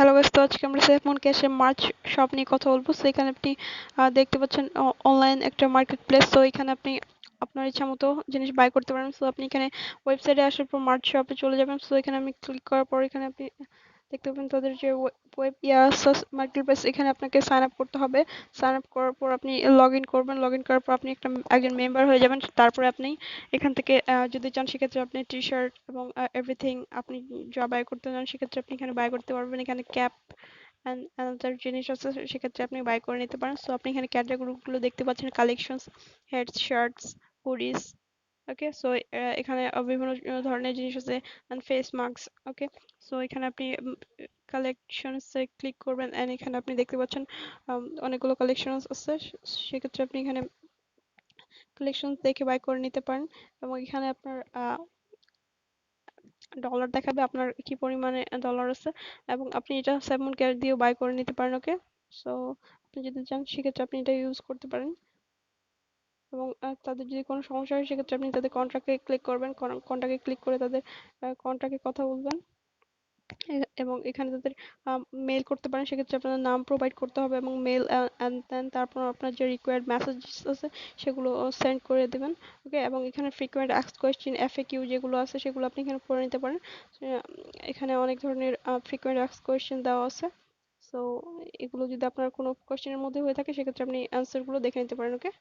Hello guys, তো আজকে আমরা সেফমন ক্যাশে মার্চ শপ নিয়ে কথা বলবো। সো এখানে আপনি দেখতে পাচ্ছেন অনলাইন একটা মার্কেট প্লেস। তো এখানে আপনি আপনার ইচ্ছা মতো জিনিস বাই করতে পারেন। সো আপনি এখানে ওয়েবসাইটে আসার পর মার্চ শপে চলে যাবেন। সো এখানে আমি ক্লিক করার পর এখানে আপনি দেখতে পাবেন তাদের যে ওয়েব মার্কেট প্লেস, এখানে আপনাকে সাইন আপ করতে হবে। সাইন আপ করার পর আপনি লগ ইন করবেন। লগ ইন করার পর আপনি একজন মেম্বার হয়ে যাবেন। তারপরে আপনি এখান থেকে যদি চান সেক্ষেত্রে আপনি টি শার্ট এবং এভরিথিং আপনি যা বাই করতে চান সেক্ষেত্রে আপনি এখানে বাই করতে পারবেন। এখানে ক্যাপ অ্যান্ড আদার জিনিস আছে, সেক্ষেত্রে আপনি বাই করে নিতে পারেন। সো আপনি এখানে ক্যাটাগরিগুলো দেখতে পাচ্ছেন, কালেকশনস, হেডস, শার্টস, হুডিস। ওকে, সো এখানে বিভিন্ন ধরনের জিনিস আছে, and face mask. Okay, so এখানে আপনি কালেকশনসে ক্লিক করবেন অ্যান্ড এখানে আপনি দেখতে পাচ্ছেন অনেকগুলো কালেকশন আছে। সেক্ষেত্রে আপনি এখানে কালেকশন দেখে বাই করে নিতে পারেন। এবং এখানে আপনার ডলার দেখাবে আপনার কি পরিমাণে ডলার আছে, এবং আপনি এটা সেভেন ক্যাশ দিয়ে বাই করে নিতে পারেন। ওকে, সো আপনি যদি চান সেক্ষেত্রে আপনি এটা ইউজ করতে পারেন। এবং তাদের যদি কোনো সমস্যা হয় সেক্ষেত্রে আপনি তাদের কন্ট্রাক্টে ক্লিক করবেন। কন্ট্রাক্টে ক্লিক করে তাদের কন্ট্রাক্টে কথা বলবেন। এবং এখানে তাদের মেল করতে পারেন। সেক্ষেত্রে আপনার নাম প্রোভাইড করতে হবে এবং মেল, অ্যান্ড দেন তারপর আপনার যে রিকোয়ার্ড মেসেজেস আছে সেগুলো সেন্ড করে দেবেন। ওকে, এবং এখানে ফ্রিকোয়েন্ট আস্কড কোয়েশ্চেন, এফএকিউ যেগুলো আছে সেগুলো আপনি এখানে পড়ে নিতে পারেন। এখানে অনেক ধরনের ফ্রিকোয়েন্ট আস্কড কোয়েশ্চেন দেওয়া আছে। সো এগুলো যদি আপনার কোনো কোয়েশ্চেনের মধ্যে হয়ে থাকে সেক্ষেত্রে আপনি অ্যান্সারগুলো দেখে নিতে পারেন। ওকে।